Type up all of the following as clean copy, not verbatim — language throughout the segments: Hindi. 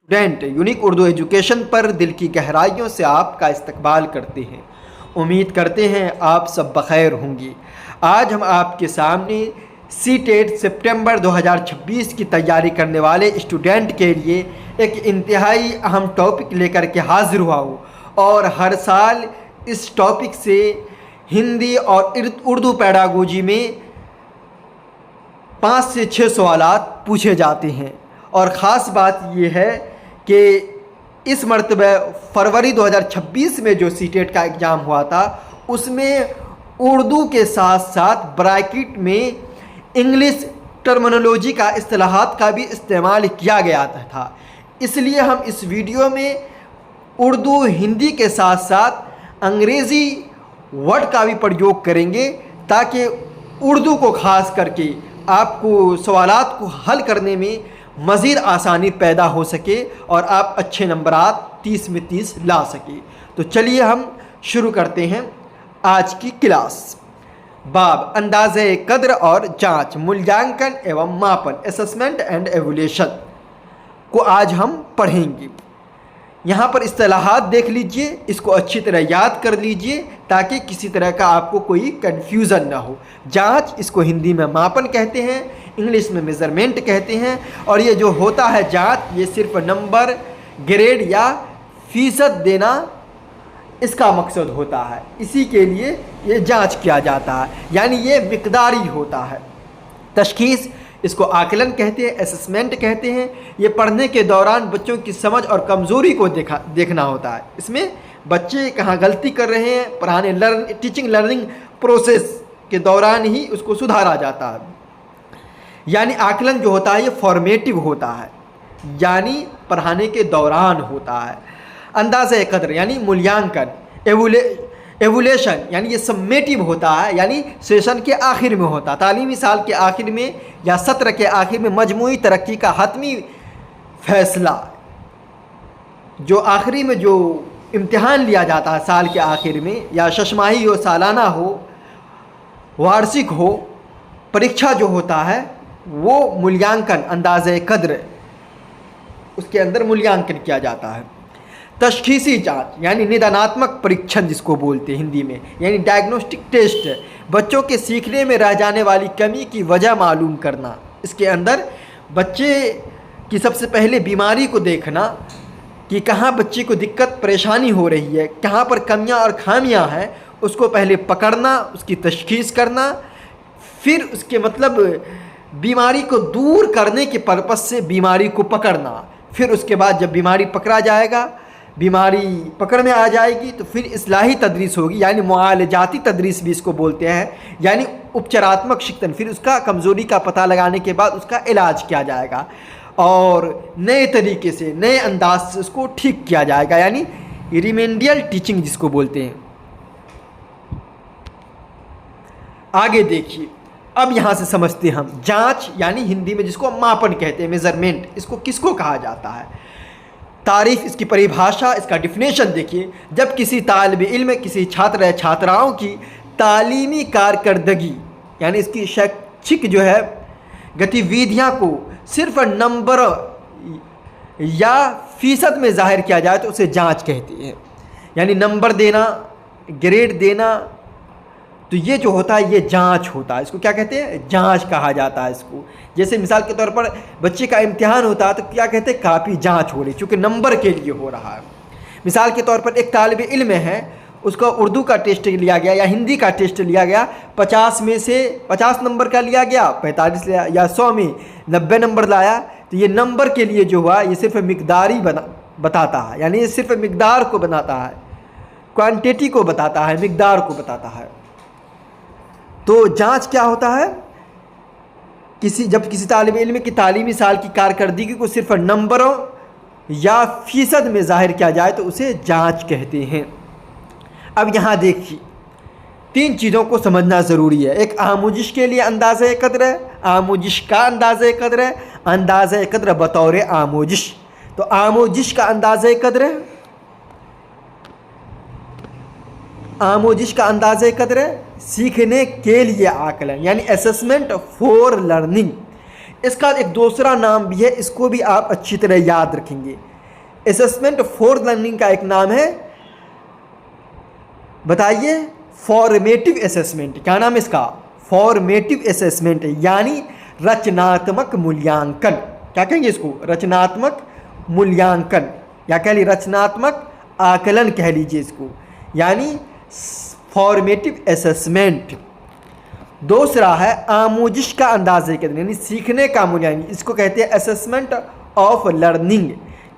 स्टूडेंट यूनिक उर्दू एजुकेशन पर दिल की गहराइयों से आपका इस्तकबाल करते हैं। उम्मीद करते हैं आप सब बखैर होंगी। आज हम आपके सामने सीटेट सितंबर 2026 की तैयारी करने वाले स्टूडेंट के लिए एक इंतहाई अहम टॉपिक लेकर के हाजिर हुआ हूँ और हर साल इस टॉपिक से हिंदी और उर्दू पैडागोजी में 5 से 6 सवालात पूछे जाते हैं। और ख़ास बात यह है कि इस मरतबा फरवरी 2026 में जो सीटेट का एग्ज़ाम हुआ था उसमें उर्दू के साथ साथ ब्रैकेट में इंग्लिश टर्मिनोलॉजी का इस्तिलाहात का भी इस्तेमाल किया गया था। इसलिए हम इस वीडियो में उर्दू हिंदी के साथ साथ अंग्रेज़ी वर्ड का भी प्रयोग करेंगे ताकि उर्दू को ख़ास करके आपको सवालात को हल करने में मज़ीद आसानी पैदा हो सके और आप अच्छे नंबरात 30 में 30 ला सके। तो चलिए हम शुरू करते हैं आज की क्लास। बाब अंदाज़े कद्र और जांच, मूल्यांकन एवं मापन, असेसमेंट एंड एवल्यूशन को आज हम पढ़ेंगे। यहाँ पर इस्तिलाहात देख लीजिए, इसको अच्छी तरह याद कर लीजिए ताकि किसी तरह का आपको कोई कन्फ्यूज़न ना हो। जांच, इसको हिंदी में मापन कहते हैं, इंग्लिश में मेज़रमेंट कहते हैं। और ये जो होता है जांच, ये सिर्फ नंबर, ग्रेड या फ़ीसद देना इसका मकसद होता है। इसी के लिए ये जांच किया जाता है, यानी ये मिकदारी होता है। तशख़ीस, इसको आकलन कहते हैं, असेसमेंट कहते हैं। ये पढ़ने के दौरान बच्चों की समझ और कमज़ोरी को देखना होता है। इसमें बच्चे कहाँ गलती कर रहे हैं, पढ़ाने टीचिंग लर्निंग प्रोसेस के दौरान ही उसको सुधारा जाता है। यानी आकलन जो होता है ये फॉर्मेटिव होता है, यानी पढ़ाने के दौरान होता है। अंदाज़े कद्र यानी मूल्यांकन, एवुलेशन यानी ये सम्मेटिव होता है, यानी सेशन के आखिर में होता है, तालीमी साल के आखिर में या सत्र के आखिर में मजमूई तरक्की का हतमी फैसला, जो आखिरी में जो इम्तिहान लिया जाता है साल के आखिर में, या शशमाही हो, सालाना हो, वार्षिक हो, परीक्षा जो होता है वो मूल्यांकन अंदाज़े कद्र, उसके अंदर मूल्यांकन किया जाता है। तशख़ीसी जांच यानी निदानात्मक परीक्षण जिसको बोलते हैं हिंदी में, यानी डायग्नोस्टिक टेस्ट, बच्चों के सीखने में रह जाने वाली कमी की वजह मालूम करना। इसके अंदर बच्चे की सबसे पहले बीमारी को देखना कि कहाँ बच्चे को दिक्कत परेशानी हो रही है, कहाँ पर कमियां और खामियां हैं, उसको पहले पकड़ना, उसकी तशख़ीस करना, फिर उसके मतलब बीमारी को दूर करने के पर्पस से बीमारी को पकड़ना। फिर उसके बाद जब बीमारी पकड़ा जाएगा, बीमारी पकड़ में आ जाएगी तो फिर इस्लाही तदरीस होगी, यानी मुआलजाती तदरीस भी इसको बोलते हैं, यानी उपचारात्मक शिक्षण। फिर उसका कमज़ोरी का पता लगाने के बाद उसका इलाज किया जाएगा और नए तरीके से, नए अंदाज से उसको ठीक किया जाएगा, यानी रिमेडियल टीचिंग जिसको बोलते हैं। आगे देखिए, अब यहाँ से समझते हैं हम जांच यानी हिंदी में जिसको मापन कहते हैं, मेज़रमेंट, इसको किसको कहा जाता है। तारीफ़, इसकी परिभाषा, इसका डिफिनेशन देखिए। जब किसी तालिब इल्म, किसी छात्र या छात्राओं की तालीमी कारकर्दगी यानी इसकी शैक्षिक जो है गतिविधियाँ को सिर्फ नंबर या फ़ीसद में ज़ाहिर किया जाए तो उसे जांच कहते हैं। यानी नंबर देना, ग्रेड देना, तो ये जो होता है ये जांच होता है। इसको क्या कहते हैं? जांच कहा जाता है इसको। जैसे मिसाल के तौर पर बच्चे का इम्तिहान होता है तो क्या कहते हैं? काफ़ी जांच हो रही, चूँकि नंबर के लिए हो रहा है। मिसाल के तौर पर एक तालिब इल्म है, उसका उर्दू का टेस्ट लिया गया या हिंदी का टेस्ट लिया गया, 50 में से 50 नंबर का लिया गया, 45 लिया, या 100 में 90 नंबर लाया, तो ये नंबर के लिए जो हुआ ये सिर्फ मिकदारी बताता है, यानी ये सिर्फ मिकदार को बनाता है, क्वान्टिटी को बताता है, मिकदार को बताता है। तो जांच क्या होता है? जब किसी तालिब इल्म की तालीमी साल की कारकर्दगी को सिर्फ नंबरों या फ़ीसद में ज़ाहिर किया जाए तो उसे जांच कहते हैं। अब यहाँ देखिए, 3 चीज़ों को समझना ज़रूरी है। एक आमोजिश के लिए अंदाज़े कद्र है, आमोजिश का अंदाज़े कद्र है, अंदाज़े कद्र बतौर आमोजिश। तो आमोजिश का अंदाज़े कद्र है, आमोजिश का अंदाज़े कद्र है सीखने के लिए आकलन, यानी असेसमेंट फॉर लर्निंग। इसका एक दूसरा नाम भी है, इसको भी आप अच्छी तरह याद रखेंगे। असेसमेंट फॉर लर्निंग का एक नाम है, बताइए, फॉर्मेटिव असेसमेंट। क्या नाम है इसका? फॉर्मेटिव असेसमेंट, यानी रचनात्मक मूल्यांकन। क्या कहेंगे इसको? रचनात्मक मूल्यांकन, या कह लीजिए रचनात्मक आकलन कह लीजिए इसको, यानी फॉर्मेटिव असेसमेंट। दूसरा है आमोजिश का अंदाजे कदर, यानी सीखने का मूल्यांकन। इसको कहते हैं असेसमेंट ऑफ लर्निंग।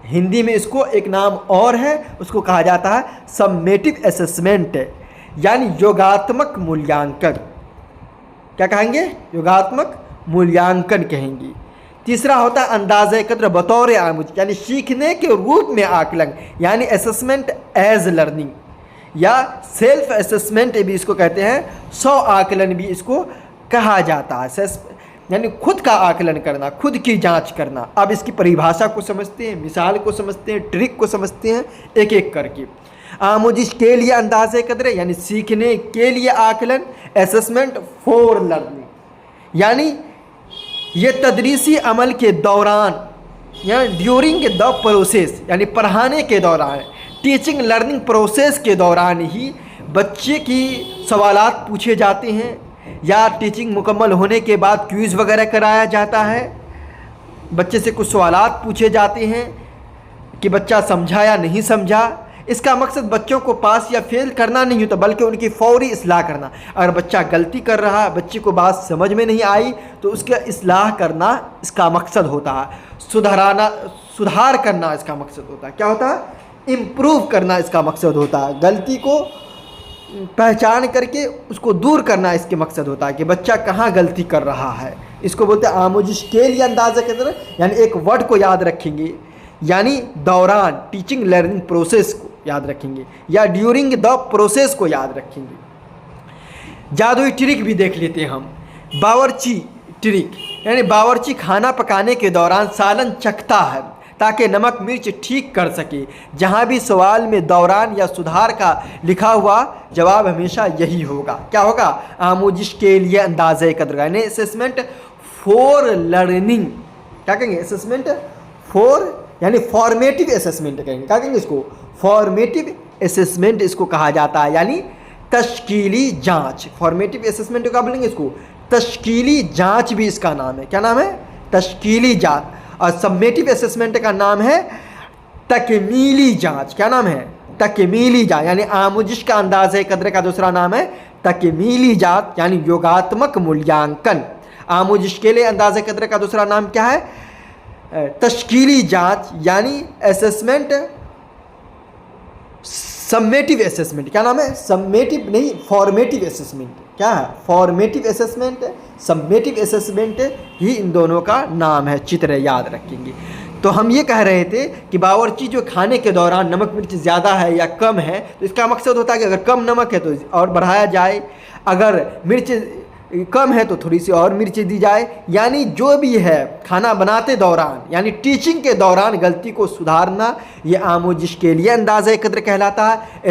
हिंदी में इसको एक नाम और है, उसको कहा जाता है सम्मेटिव असेसमेंट, यानी योगात्मक मूल्यांकन। क्या कहेंगे? योगात्मक मूल्यांकन कहेंगे। तीसरा होता है अंदाज़े कद्र बतौर आमोज, यानी सीखने के रूप में आकलन, यानी असेसमेंट एज लर्निंग, या सेल्फ असेसमेंट भी इसको कहते हैं, स्व आकलन भी इसको कहा जाता है, यानी खुद का आकलन करना, खुद की जांच करना। अब इसकी परिभाषा को समझते हैं, मिसाल को समझते हैं, ट्रिक को समझते हैं एक एक करके। आमोजिश के लिए अंदाज़े कद्र, यानी सीखने के लिए आकलन। असेसमेंट फॉर लर्निंग, यानी ये तदरीसी अमल के दौरान, या ड्यूरिंग द प्रोसेस, यानी पढ़ाने के दौरान, टीचिंग लर्निंग प्रोसेस के दौरान ही बच्चे की सवालात पूछे जाते हैं, या टीचिंग मुकम्मल होने के बाद क्विज़ वगैरह कराया जाता है। बच्चे से कुछ सवालात पूछे जाते हैं कि बच्चा समझा या नहीं समझा। इसका मकसद बच्चों को पास या फेल करना नहीं होता, बल्कि उनकी फौरी इस्लाह करना। अगर बच्चा गलती कर रहा है, बच्चे को बात समझ में नहीं आई, तो उसका इस्लाह करना इसका मकसद होता है। सुधार करना इसका मकसद होता है। क्या होता है? इम्प्रूव करना इसका मकसद होता है। गलती को पहचान करके उसको दूर करना इसके मकसद होता है कि बच्चा कहाँ गलती कर रहा है। इसको बोलते हैं आमोजिश के लिए अंदाज़ा के तरह, यानी एक वर्ड को याद रखेंगे, यानी दौरान, टीचिंग लर्निंग प्रोसेस को याद रखेंगे, या ड्यूरिंग द प्रोसेस को याद रखेंगे। जादुई ट्रिक भी देख लेते हैं हम। बावर्ची ट्रिक, यानी बावर्ची खाना पकाने के दौरान सालन चखता है ताकि नमक मिर्च ठीक कर सके। जहाँ भी सवाल में दौरान या सुधार का लिखा हुआ, जवाब हमेशा यही होगा। क्या होगा? आमोजिश के लिए अंदाज़े कद्र, यानी असेसमेंट फॉर लर्निंग। क्या कहेंगे? असेसमेंट फॉर, यानी फॉर्मेटिव असेसमेंट कहेंगे। क्या कहेंगे इसको? फॉर्मेटिव असेसमेंट इसको कहा जाता है, यानी तश्कीली जांच। फॉर्मेटिव असेसमेंट क्या बोलेंगे इसको? तश्कीली जांच भी इसका नाम है। क्या नाम है? तश्कीली जांच। और सम्मेटिव असेसमेंट का नाम है तकमीली जांच। क्या नाम है? तकमीली जांच, यानी आमोजिश का अंदाज़े कद्र का दूसरा नाम है तकमीली जांच, यानी योगात्मक मूल्यांकन। आमोजिश के लिए अंदाज़े कद्र का दूसरा नाम क्या है? तश्कीली जांच, यानी असेसमेंट सम्मेटिव असेसमेंट। क्या नाम है? सम्मेटिव नहीं, फॉर्मेटिव असेसमेंट। क्या है? फॉर्मेटिव असेसमेंट, सम्मेटिव असेसमेंट ही इन दोनों का नाम है। चित्र याद रखेंगे। तो हम ये कह रहे थे कि बावर्ची जो खाने के दौरान नमक मिर्च ज़्यादा है या कम है, तो इसका मकसद होता है कि अगर कम नमक है तो और बढ़ाया जाए, अगर मिर्च कम है तो थोड़ी सी और मिर्ची दी जाए। यानी जो भी है खाना बनाते दौरान, यानी टीचिंग के दौरान गलती को सुधारना, ये आमोजिश के लिए अंदाज़े कद्र कहलाता है।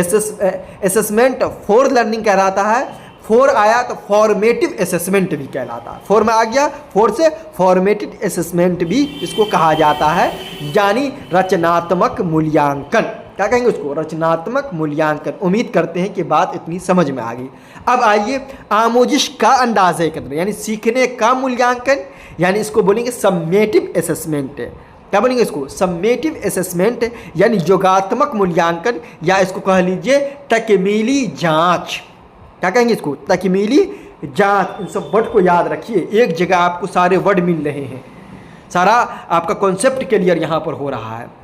असेसमेंट फॉर लर्निंग कहलाता है। फोर आया तो फॉर्मेटिव असेसमेंट भी कहलाता है। फोर में आ गया, फोर से फॉर्मेटिव असेसमेंट भी इसको कहा जाता है, यानी रचनात्मक मूल्यांकन। क्या कहेंगे उसको? रचनात्मक मूल्यांकन। उम्मीद करते हैं कि बात इतनी समझ में आ गई। अब आइए आमोजिश का अंदाज़े कद्र, यानी सीखने का मूल्यांकन, यानी इसको बोलेंगे सम्मेटिव असेसमेंट। क्या बोलेंगे इसको? सम्मेटिव असेसमेंट, यानी योगात्मक मूल्यांकन, या इसको कह लीजिए तकमीली जांच। क्या कहेंगे इसको? तकमीली जांच। इन सब वर्ड को याद रखिए, एक जगह आपको सारे वर्ड मिल रहे हैं, सारा आपका कॉन्सेप्ट क्लियर यहाँ पर हो रहा है।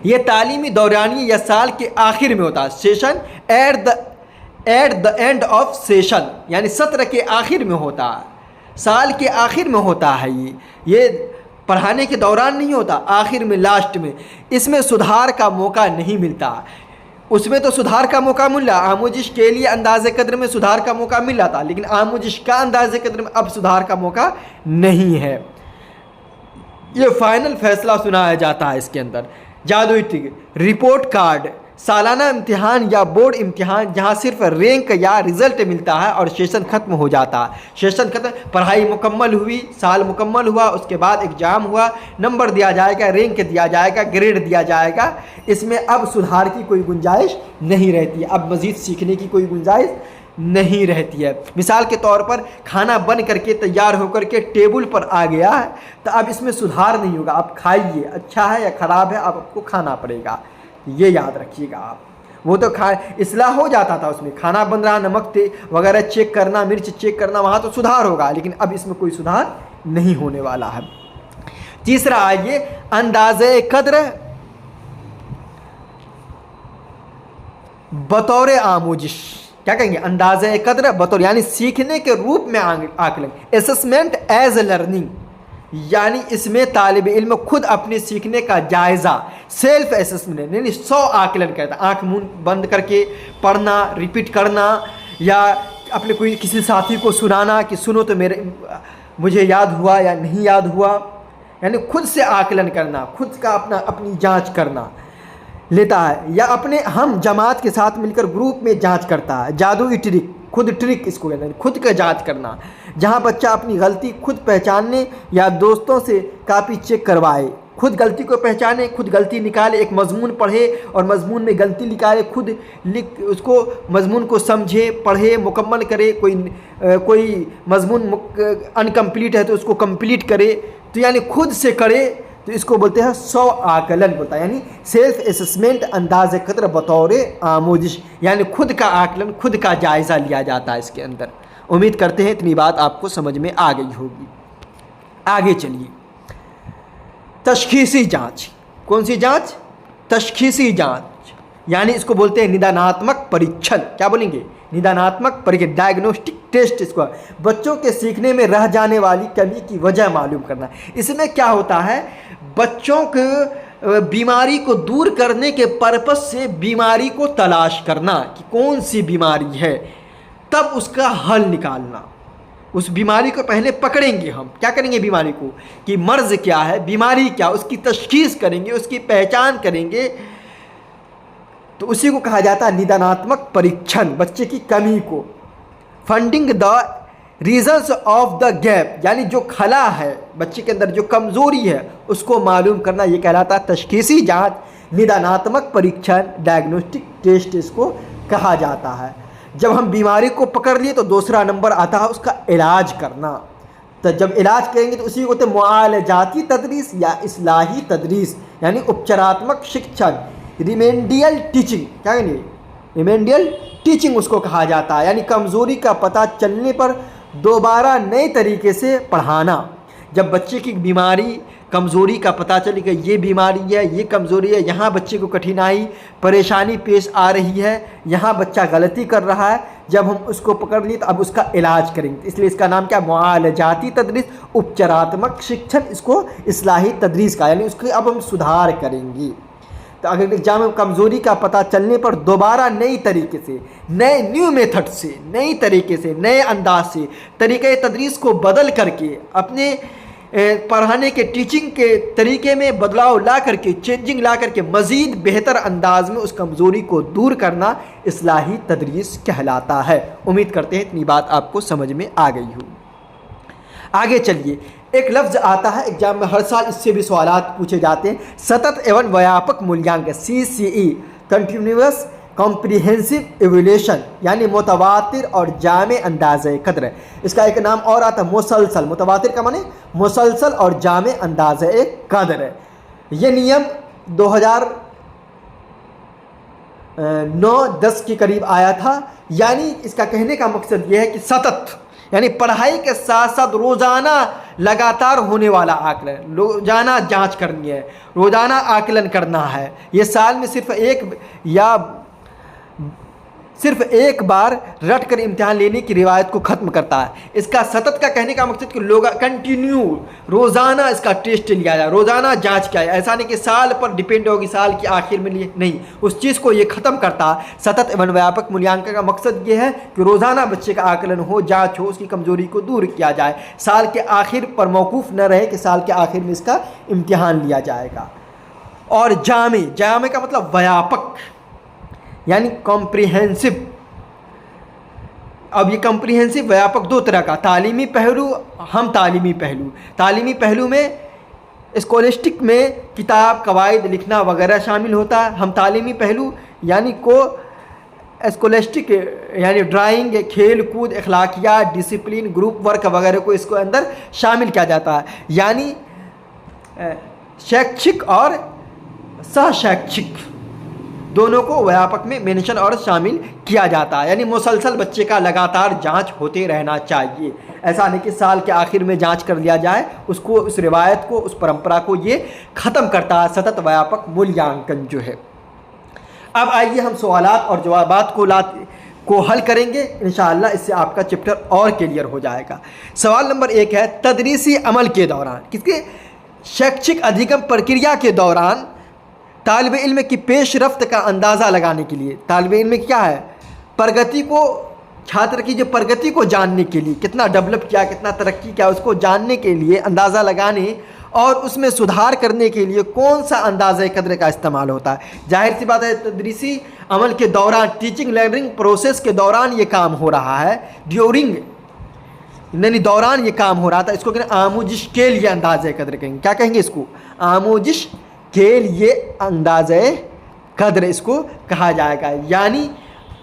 ये तालीमी दौरानी या साल के आखिर में होता है। Session at the end of session, यानी सत्र के आखिर में होता है, साल के आखिर में होता है। ये पढ़ाने के दौरान नहीं होता, आखिर में, लास्ट में। इसमें सुधार का मौका नहीं मिलता। उसमें तो सुधार का मौका मिला, आमोजिश के लिए अंदाज़े कद्र में सुधार का मौका मिला था, लेकिन आमोजिश का अंदाज़े कद्र में अब सुधार का मौका नहीं है। ये फाइनल फैसला सुनाया जाता है इसके अंदर। जादुई ट्रिक, रिपोर्ट कार्ड सालाना इम्तिहान या बोर्ड इम्तिहान जहाँ सिर्फ रैंक या रिज़ल्ट मिलता है और सेशन ख़त्म हो जाता है। सेशन ख़त्म, पढ़ाई मुकम्मल हुई, साल मुकम्मल हुआ, उसके बाद एग्ज़ाम हुआ, नंबर दिया जाएगा, रैंक दिया जाएगा, ग्रेड दिया जाएगा। इसमें अब सुधार की कोई गुंजाइश नहीं रहती है, अब मज़ीद सीखने की कोई गुंजाइश नहीं रहती है। मिसाल के तौर पर खाना बन करके तैयार होकर के टेबल पर आ गया है तो अब इसमें सुधार नहीं होगा, आप खाइए, अच्छा है या ख़राब है अब आपको खाना पड़ेगा, ये याद रखिएगा आप। वो तो इस्लाह हो जाता था, उसमें खाना बन रहा, नमक वगैरह चेक करना, मिर्च चेक करना, वहाँ तो सुधार होगा, लेकिन अब इसमें कोई सुधार नहीं होने वाला है। तीसरा आइए, अंदाज़े कद्र बतौर आमोजिश। क्या कहेंगे? अंदाज़े कद्र बतौर, यानी सीखने के रूप में आकलन। असेसमेंट एज लर्निंग, यानी इसमें तालिब इल्म खुद अपने सीखने का जायज़ा, सेल्फ असेसमेंट यानी स्व आकलन करता है। आँख मुंह बंद करके पढ़ना, रिपीट करना, या अपने कोई किसी साथी को सुनाना कि सुनो तो मुझे याद हुआ या नहीं याद हुआ, यानी खुद से आकलन करना, खुद का अपनी जांच करना लेता है। या अपने हम जमात के साथ मिलकर ग्रुप में जांच करता है। जादुई ट्रिक, खुद ट्रिक इसको कहते हैं, खुद का जांच करना, जहां बच्चा अपनी गलती खुद पहचानने या दोस्तों से कापी चेक करवाए, खुद गलती को पहचाने, खुद गलती निकाले, एक मजमून पढ़े और मजमून में गलती निकाले, खुद लिख उसको मजमून को समझे, पढ़े, मुकम्मल करे। कोई मजमून अनकम्प्लीट है तो उसको कंप्लीट करे, तो यानी खुद से करे, तो इसको बोलते हैं स्व आकलन बोलता है, यानी सेल्फ असेसमेंट अंदाज़ कद्र बतौर आमोजिश, यानी खुद का आकलन, खुद का जायज़ा लिया जाता है इसके अंदर। उम्मीद करते हैं इतनी बात आपको समझ में आ गई होगी। आगे चलिए, तशखीसी जांच। कौन सी जांच? तशखीसी जांच, यानी इसको बोलते हैं निदानात्मक परीक्षण। क्या बोलेंगे? निदानात्मक परीक्षण, डायग्नोस्टिक टेस्ट। इसको बच्चों के सीखने में रह जाने वाली कमी की वजह मालूम करना। इसमें क्या होता है, बच्चों के बीमारी को दूर करने के पर्पस से बीमारी को तलाश करना कि कौन सी बीमारी है, तब उसका हल निकालना। उस बीमारी को पहले पकड़ेंगे हम, क्या करेंगे बीमारी को, कि मर्ज क्या है, बीमारी क्या, उसकी तशखीस करेंगे, उसकी पहचान करेंगे, तो उसी को कहा जाता है निदानात्मक परीक्षण। बच्चे की कमी को, funding the reasons of the gap, यानी जो खला है बच्चे के अंदर, जो कमज़ोरी है, उसको मालूम करना, ये कहलाता है तशखीसी जांच, निदानात्मक परीक्षण, डायग्नोस्टिक टेस्ट इसको कहा जाता है। जब हम बीमारी को पकड़ लिए तो दूसरा नंबर आता है उसका इलाज करना। तो जब इलाज करेंगे तो उसी को होते मुआलजाती तदरीस या इस्लाही तदरीस, यानी उपचारात्मक शिक्षण, रिमेडियल टीचिंग। क्या कहेंगे? रिमेडियल टीचिंग उसको कहा जाता है, यानी कमज़ोरी का पता चलने पर दोबारा नए तरीके से पढ़ाना। जब बच्चे की बीमारी, कमज़ोरी का पता चले कि ये बीमारी है, ये कमज़ोरी है, यहाँ बच्चे को कठिनाई, परेशानी पेश आ रही है, यहाँ बच्चा गलती कर रहा है, जब हम उसको पकड़ लिए तो अब उसका इलाज करेंगे। इसलिए इसका नाम क्या? मुआलजाती तदरीस, उपचारात्मक शिक्षण, इसको इस्लाही तदरीस का, यानी उसके अब हम सुधार करेंगे। तो अगर एग्जाम में कमज़ोरी का पता चलने पर दोबारा नई तरीके से, न्यू मेथड से, नई तरीके से, नए अंदाज से, तरीक़े तदरीस को बदल करके, अपने पढ़ाने के टीचिंग के तरीके में बदलाव ला करके, चेंजिंग ला करके मज़ीद बेहतर अंदाज में उस कमज़ोरी को दूर करना इस्लाही तदरीस कहलाता है। उम्मीद करते हैं इतनी बात आपको समझ में आ गई हो। आगे चलिए, एक लफ्ज़ आता है एग्जाम में हर साल, इससे भी सवालात पूछे जाते हैं, सतत एवं व्यापक मूल्यांकन, CCE, कंटिन्यूअस कॉम्प्रिहेंसिव एवल्यूशन, यानी मुतवातिर और जामे अंदाज़े कद्र। इसका एक नाम और आता है मुसलसल। मुतवातिर का माने मुसलसल और जामे अंदाज़े कद्र। ये नियम 2009-10 के करीब आया था। यानी इसका कहने का मकसद ये है कि सतत, यानी पढ़ाई के साथ साथ रोज़ाना लगातार होने वाला आकलन, रोज़ाना जांच करनी है, रोज़ाना आकलन करना है। ये साल में सिर्फ एक बार रट कर इम्तिहान लेने की रिवायत को ख़त्म करता है। इसका सतत का कहने का मकसद कि लोग कंटिन्यू रोज़ाना इसका टेस्ट लिया जाए, रोज़ाना जांच किया जाए। ऐसा नहीं कि साल पर डिपेंड होगी, साल की आखिर में लिए, नहीं, उस चीज़ को ये ख़त्म करता है। सतत एवं व्यापक मूल्यांकन का मकसद ये है कि रोज़ाना बच्चे का आकलन हो, जाँच हो, उसकी कमज़ोरी को दूर किया जाए। साल के आखिर पर मौकूफ़ न रहे कि साल के आखिर में इसका इम्तिहान लिया जाएगा। और जामे का मतलब व्यापक, यानी कॉम्प्रिहेंसिव। अब ये कॉम्प्रिहेंसिव व्यापक दो तरह का, तालीमी पहलू, हम तालीमी पहलू। तालीमी पहलू में स्कॉलिस्टिक में किताब, कवायद लिखना वगैरह शामिल होता है। हम तालीमी पहलू यानी को स्कॉलिस्टिक यानी ड्राइंग, खेल कूद, अखलाकियात, डिसिप्लिन, ग्रुप वर्क वगैरह को इसको अंदर शामिल किया जाता है। यानी शैक्षिक और सहशैक्षिक दोनों को व्यापक में मेंशन और शामिल किया जाता है। यानी मुसलसल बच्चे का लगातार जांच होते रहना चाहिए। ऐसा नहीं कि साल के आखिर में जांच कर लिया जाए, उसको, उस रिवायत को, उस परंपरा को ये ख़त्म करता है सतत व्यापक मूल्यांकन जो है। अब आइए हम सवालात और जवाबात को हल करेंगे इंशाअल्लाह, इससे आपका चैप्टर और क्लियर हो जाएगा। सवाल नंबर 1 है, तदरीसी अमल के दौरान, किसके, शैक्षिक अधिगम प्रक्रिया के दौरान तालिब इल्म की पेशरफ्त का अंदाज़ा लगाने के लिए, तालिब इल्म क्या है, प्रगति को, छात्र की जो प्रगति को जानने के लिए, कितना डेवलप किया, कितना तरक्की किया, उसको जानने के लिए, अंदाज़ा लगाने और उसमें सुधार करने के लिए कौन सा अंदाज़ा कदर का इस्तेमाल होता है। जाहिर सी बात है तदरीसी अमल के दौरान, टीचिंग लर्निंग प्रोसेस के दौरान ये काम हो रहा है, ड्यूरिंग यानी दौरान ये काम हो रहा था। इसको कहते हैं आमोजिश के लिए अंदाज़े कदर कहेंगे। क्या कहेंगे इसको? आमोजिश के लिए अंदाज़े कदर इसको कहा जाएगा। यानी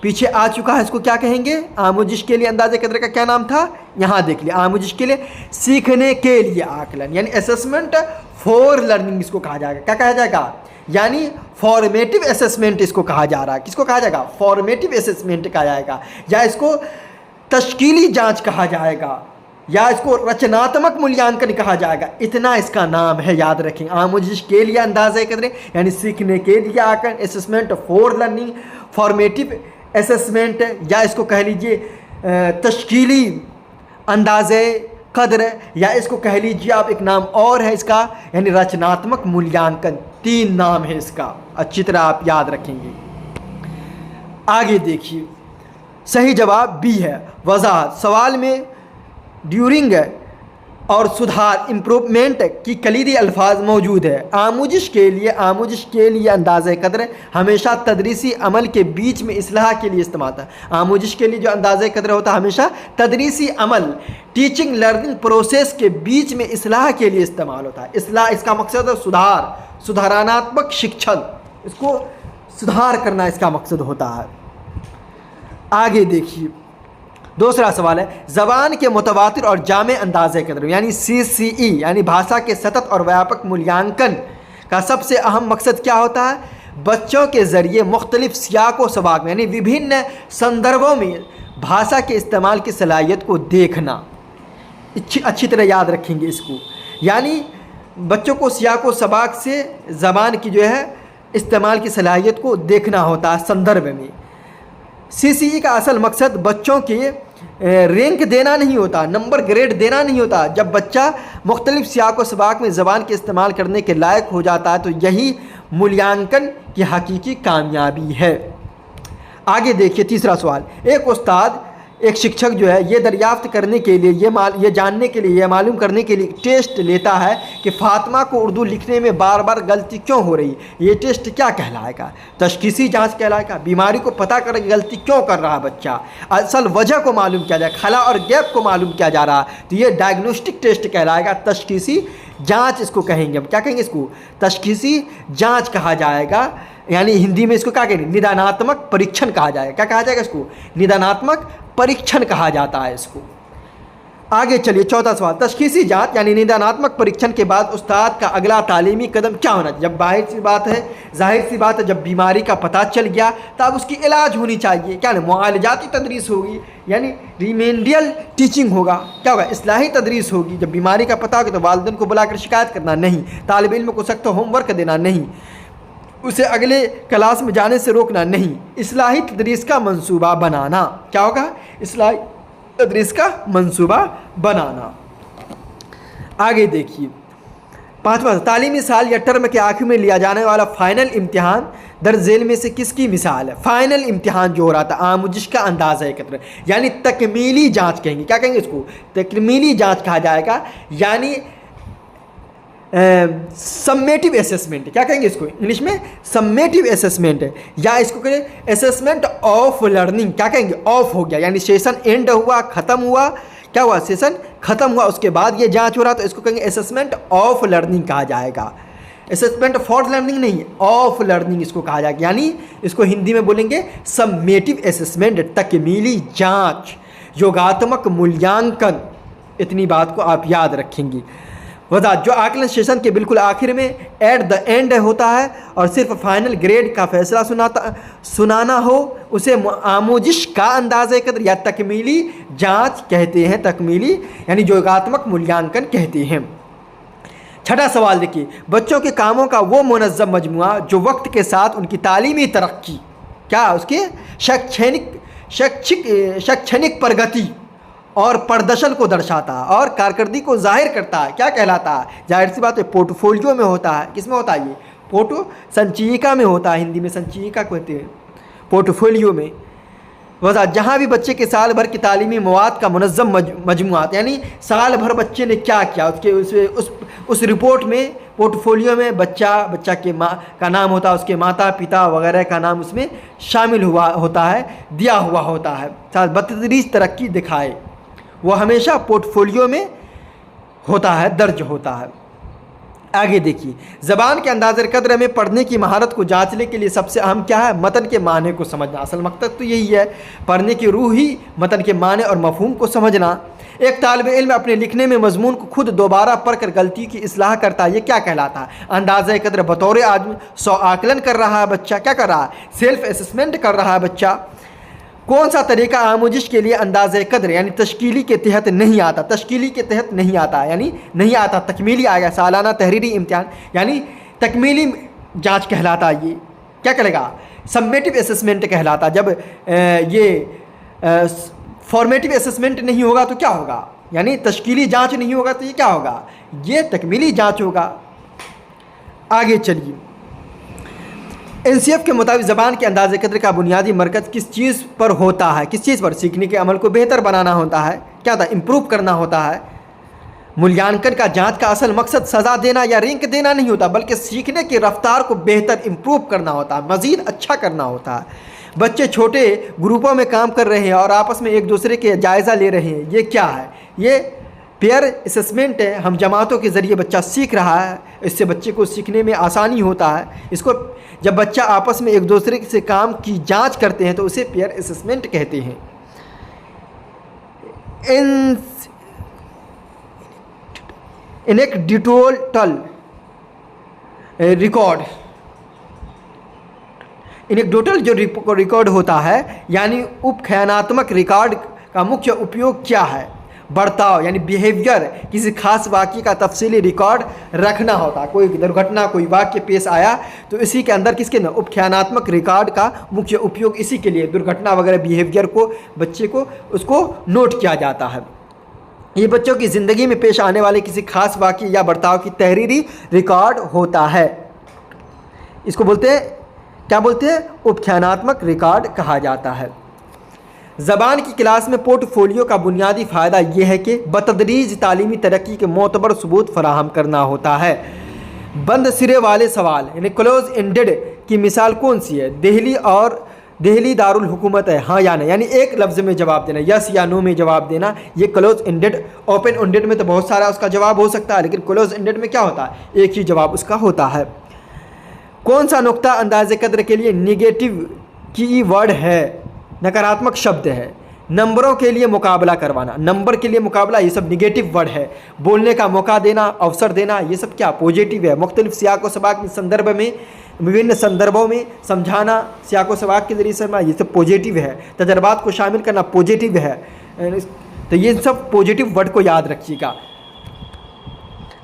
पीछे आ चुका है, इसको क्या कहेंगे? आमोजिश के लिए अंदाज़े कदर का क्या नाम था? यहाँ देख लिया, आमोजिश के लिए सीखने के लिए आकलन, यानी असेसमेंट फॉर लर्निंग इसको कहा जाएगा। क्या कहा जाएगा? यानी फॉर्मेटिव असेसमेंट इसको कहा जा रहा है। किसको कहा जाएगा? फॉर्मेटिव असेसमेंट कहा जाएगा, या इसको तश्कीली जांच कहा जाएगा, या इसको रचनात्मक मूल्यांकन कहा जाएगा। इतना इसका नाम है, याद रखें। आमोजिश के लिए अंदाज़े कदर यानी सीखने के लिए आकलन, assessment for learning, formative assessment, या इसको कह लीजिए तश्कीली अंदाज़े कदर, या इसको कह लीजिए आप एक नाम और है इसका, यानी रचनात्मक मूल्यांकन। 3 नाम है इसका, अच्छी तरह आप याद रखेंगे। आगे देखिए, सही जवाब बी है, वजाहत। सवाल में ड्यूरिंग और सुधार, इम्प्रूवमेंट की कलीदी अल्फाज मौजूद है। आमोजिश के लिए अंदाज़े कदर हमेशा तदरीसी अमल के बीच में इस्लाह के लिए इस्तेमाल होता है। आमोजिश के लिए जो अंदाज़े कदर होता है हमेशा तदरीसी अमल, टीचिंग लर्निंग प्रोसेस के बीच में इस्लाह के लिए इस्तेमाल होता है। इस्लाह इसका मकसद है सुधार, सुधारात्मक शिक्षण, इसको सुधार करना इसका मकसद होता है। आगे देखिए, दूसरा सवाल है, ज़बान के मुतवातिर और जामे अंदाज़े कदर यानी CCE यानी भाषा के सतत और व्यापक मूल्यांकन का सबसे अहम मकसद क्या होता है? बच्चों के ज़रिए मुख्तलिफ सियाक़ व सबाक़ में यानी विभिन्न संदर्भों में भाषा के इस्तेमाल की सलाहियत को देखना। अच्छी तरह याद रखेंगे इसको, यानी बच्चों को सियाक़ व सबाक़ से ज़बान की जो है इस्तेमाल की सलाहियत को देखना होता है संदर्भ में। CCE का असल मकसद बच्चों के रैंक देना नहीं होता, नंबर ग्रेड देना नहीं होता। जब बच्चा मुख्तलिफ सियाक़ व सबाक़ में ज़बान के इस्तेमाल करने के लायक हो जाता है तो यही मूल्यांकन की हकीकी कामयाबी है। आगे देखिए, तीसरा सवाल, एक उस्ताद, एक शिक्षक जो है ये दरियाफ्त करने के लिए, ये जानने के लिए, ये मालूम करने के लिए टेस्ट लेता है कि फ़ातिमा को उर्दू लिखने में बार बार गलती क्यों हो रही। ये टेस्ट क्या कहलाएगा? तशख़ीसी जांच कहलाएगा। बीमारी को पता कर गलती क्यों कर रहा है बच्चा, असल वजह को मालूम किया जाए, खला और गैप को मालूम किया जा रहा है, तो ये डायग्नोस्टिक टेस्ट कहलाएगा। तशख़ीसी जाँच इसको कहेंगे। क्या कहेंगे इसको? तशख़ीसी जाँच कहा जाएगा, यानी हिंदी में इसको क्या कहेंगे? निदानात्मक परीक्षण कहा जाएगा। क्या कहा जाएगा इसको? निदानात्मक परीक्षण कहा जाता है इसको। आगे चलिए, चौथा सवाल, तशख़ीसी जांच यानी निदानात्मक परीक्षण के बाद उस्ताद का अगला तालीमी कदम क्या होना चाहिए? जब जाहिर सी बात है जब बीमारी का पता चल गया तब उसकी इलाज होनी चाहिए। क्या मुआलजाती तदरीस होगी, यानी रिमेडियल टीचिंग होगा। क्या होगा? इस्लाही तदरीस होगी। जब बीमारी का पता होगा तो वालिदैन को बुलाकर शिकायत करना नहीं, तालिब इल्म को सख्त होमवर्क देना नहीं, उसे अगले क्लास में जाने से रोकना नहीं, इस्लाही तदरीस का मंसूबा बनाना। क्या होगा? इस्लाही तदरीस का मंसूबा बनाना। आगे देखिए, पाँचवा, तालीमी साल या टर्म के आखिर में लिया जाने वाला फ़ाइनल इम्तिहान दर्ज झेल में से किसकी मिसाल है? फ़ाइनल इम्तिहान जो हो रहा था आमोजिश का अंदाज़ा कदर, यानी तकमीली जाँच कहेंगे। क्या कहेंगे इसको? तकमीली जाँच कहा जाएगा। यानी सम्मेटिव असेसमेंट, क्या कहेंगे इसको इंग्लिश में, सम्मेटिव असेसमेंट है, या इसको कहें असेसमेंट ऑफ लर्निंग, क्या कहेंगे, ऑफ हो गया, यानी सेशन एंड हुआ, ख़त्म हुआ, क्या हुआ, सेशन ख़त्म हुआ, उसके बाद ये जांच हो रहा, तो इसको कहेंगे असेसमेंट ऑफ लर्निंग कहा जाएगा। असेसमेंट फॉर लर्निंग नहीं, ऑफ लर्निंग इसको कहा जाएगा, यानी इसको हिंदी में बोलेंगे सम्मेटिव असेसमेंट, तकमीली जांच, योगात्मक मूल्यांकन। इतनी बात को आप याद रखेंगी। वजह जो आकलन सेशन के बिल्कुल आखिर में एट द एंड होता है और सिर्फ फाइनल ग्रेड का फैसला सुनाना हो, उसे आमोजिश का अंदाज़े कदर या तकमीली जांच कहते हैं, तकमीली यानी योगात्मक मूल्यांकन कहते हैं। छठा सवाल देखिए, बच्चों के कामों का वो मुनज़्ज़म मजमुआ जो वक्त के साथ उनकी तालीमी तरक्की, क्या उसके शैक्षणिक प्रगति और प्रदर्शन को दर्शाता है और कारकर्दगी को जाहिर करता है, क्या कहलाता है, जाहिर सी बात है पोर्टफोलियो में होता है। किस में होता है ये, संचयिका में होता है, हिंदी में संचयिका कहते हैं, पोर्टफोलियो में। वजह जहाँ भी बच्चे के साल भर की तालीमी मवाद का मुनज़्ज़म मजमुआ, यानी साल भर बच्चे ने क्या किया, उसके उस रिपोर्ट में, पोर्टफोलियो में बच्चा के माँ का नाम होता है, उसके माता पिता वगैरह का नाम उसमें शामिल हुआ होता है, दिया हुआ होता है, साथ बतदरीज तरक्की दिखाए, वो हमेशा पोर्टफोलियो में होता है, दर्ज होता है। आगे देखिए, ज़बान के अंदाज़े कदर में पढ़ने की महारत को जांचने के लिए सबसे अहम क्या है, मतन के माने को समझना। असल मकसद तो यही है, पढ़ने की रूह ही मतन के माने और मफहूम को समझना। एक तालिब इल्म अपने लिखने में मजमून को खुद दोबारा पढ़कर गलती की इस्लाह करता है, ये क्या कहलाता है, अंदाज़े कदर बतौर आदमी सौ आकलन कर रहा है बच्चा, क्या कर रहा है, सेल्फ असेसमेंट कर रहा है बच्चा। कौन सा तरीका आमोजिश के लिए अंदाज़े कदर यानी तश्कीली के तहत नहीं आता, तश्कीली के तहत नहीं आता, यानी नहीं आता, तकमीली आ गया, सालाना तहरीरी इम्तिहान यानी तकमीली जांच कहलाता है, ये क्या कहलाएगा, सम्मेटिव असेसमेंट कहलाता। जब ये फॉर्मेटिव असेसमेंट नहीं होगा तो क्या होगा, यानी तश्कीली जांच नहीं होगा तो ये क्या होगा, ये तकमीली जांच होगा। आगे चलिए, NCF के मुताबिक ज़बान के अंदाज़े कदर का बुनियादी मरकज़ किस चीज़ पर होता है, किस चीज़ पर, सीखने के अमल को बेहतर बनाना होता है, क्या होता है, इम्प्रूव करना होता है। मूल्यांकन का जांच का असल मकसद सज़ा देना या रैंक देना नहीं होता, बल्कि सीखने की रफ्तार को बेहतर इम्प्रूव करना होता है, मज़ीद अच्छा करना होता है। बच्चे छोटे ग्रुपों में काम कर रहे हैं और आपस में एक दूसरे के जायज़ा ले रहे हैं, ये क्या है, ये पेयर असेसमेंट है। हम जमातों के ज़रिए बच्चा सीख रहा है, इससे बच्चे को सीखने में आसानी होता है। इसको जब बच्चा आपस में एक दूसरे से काम की जांच करते हैं तो उसे पेयर असेसमेंट कहते हैं। एनेक्डोटल जो रिकॉर्ड होता है, यानी उपख्यानात्मक रिकॉर्ड का मुख्य उपयोग क्या है, बर्ताव यानी बिहेवियर, किसी खास वाक़ये का तफसीली रिकॉर्ड रखना होता है। कोई दुर्घटना, कोई वाक़या पेश आया तो इसी के अंदर किसके ना, उपख्यानात्मक रिकॉर्ड का मुख्य उपयोग इसी के लिए, दुर्घटना वगैरह बिहेवियर को बच्चे को उसको नोट किया जाता है। ये बच्चों की ज़िंदगी में पेश आने वाले किसी खास वाक़ये या बर्ताव की तहरीरी रिकॉर्ड होता है। इसको बोलते हैं, क्या बोलते हैं, उपख्यानात्मक रिकॉर्ड कहा जाता है। ज़बान की क्लास में पोर्टफोलियो का बुनियादी फ़ायदा यह है कि बतदरीज तालीमी तरक्की के मोतबर सबूत फराहम करना होता है। बंद सिरे वाले सवाल यानी क्लोज एंडेड की मिसाल कौन सी है, दिल्ली दारुल हुकूमत है, हाँ या नहीं, यानी एक लफ्ज़ में जवाब देना, यस या नो में जवाब देना, ये क्लोज एंडेड। ओपन एंडेड में तो बहुत सारा उसका जवाब हो सकता है, लेकिन क्लोज एंडेड में क्या होता है, एक ही जवाब उसका होता है। कौन सा नुक्ता अंदाज़े कदर के लिए निगेटिव की वर्ड है, नकारात्मक शब्द है। नंबरों के लिए मुकाबला करवाना, नंबर के लिए मुकाबला, ये सब निगेटिव वर्ड है। बोलने का मौका देना, अवसर देना, ये सब क्या, पॉजिटिव है। मुख्तलिफ सियाक व सबाक के संदर्भ में, विभिन्न संदर्भों में समझाना, सियाक व सबाक के ज़रिए समझना, ये सब पॉजिटिव है। तजर्बात को शामिल करना पॉजिटिव है। तो ये सब पॉजिटिव वर्ड को याद रखिएगा।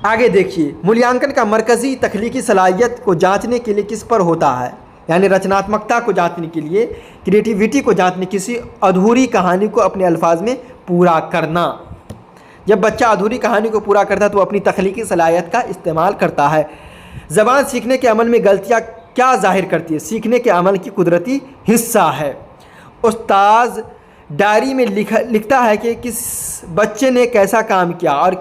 आगे देखिए, मूल्यांकन का मरकज़ी तख्लीकी सलाहियत को जाँचने के लिए किस पर होता है, यानी रचनात्मकता को जांचने के लिए, क्रिएटिविटी को जांचने, किसी अधूरी कहानी को अपने अल्फाज में पूरा करना। जब बच्चा अधूरी कहानी को पूरा करता है तो वो अपनी तख्लीकी सलाहियत का इस्तेमाल करता है। ज़बान सीखने के अमल में गलतियाँ क्या जाहिर करती है, सीखने के अमल की कुदरती हिस्सा है। उस्ताद डायरी में लिखता है कि किस बच्चे ने कैसा काम किया और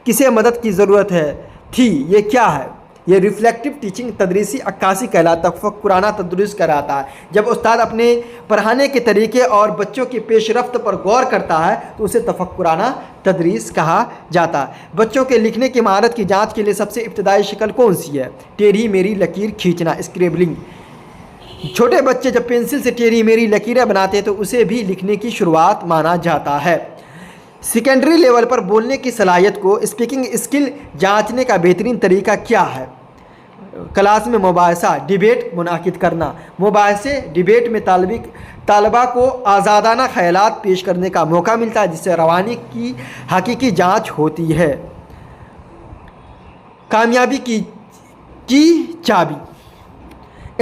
किसे मदद की ज़रूरत है, थी। ये क्या है? ये रिफ्लेक्टिव टीचिंग तदरीसी अक्कासी कहलाता, तफक्कुराना तदरीस कहलाता है। जब उस्ताद अपने पढ़ाने के तरीके और बच्चों की पेशरफ्त पर गौर करता है तो उसे तफक्कुराना तदरीस कहा जाता है। बच्चों के लिखने की महारत की जांच के लिए सबसे इब्तदाई शक्ल कौन सी है? टेढ़ी मेरी लकीर खींचना, स्क्रेबलिंग। छोटे बच्चे जब पेंसिल से टेढ़ी मेरी लकीरें बनाते हैं तो उसे भी लिखने की शुरुआत माना जाता है। सेकेंडरी लेवल पर बोलने की सलाहियत को, स्पीकिंग स्किल जांचने का बेहतरीन तरीका क्या है? क्लास में मुबाहिसा, डिबेट मुनाकिद करना। मुबाहिसे डिबेट में तालबा को आज़ादाना ख्यालात पेश करने का मौका मिलता है, जिससे रवानी की हकीकी जांच होती है। कामयाबी की चाबी।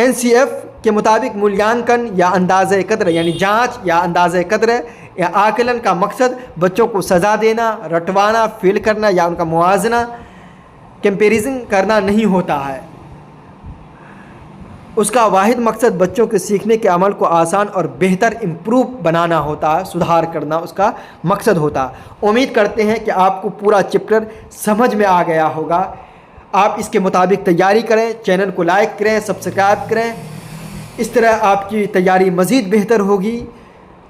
NCF के मुताबिक मूल्यांकन या अंदाज़े कद्र यानी जांच या अंदाज़े कद्र या आकलन का मकसद बच्चों को सज़ा देना, रटवाना, फेल करना या उनका मुआवजना, कंपेरिजन करना नहीं होता है। उसका वाहिद मकसद बच्चों के सीखने के अमल को आसान और बेहतर इम्प्रूव बनाना होता है, सुधार करना उसका मकसद होता है। उम्मीद करते हैं कि आपको पूरा चैप्टर समझ में आ गया होगा। आप इसके मुताबिक तैयारी करें, चैनल को लाइक करें, सब्सक्राइब करें। इस तरह आपकी तैयारी मज़ीद बेहतर होगी।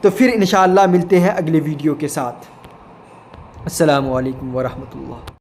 तो फिर इंशाअल्लाह मिलते हैं अगले वीडियो के साथ। अस्सलामु अलैकुम व रहमतुल्लाह।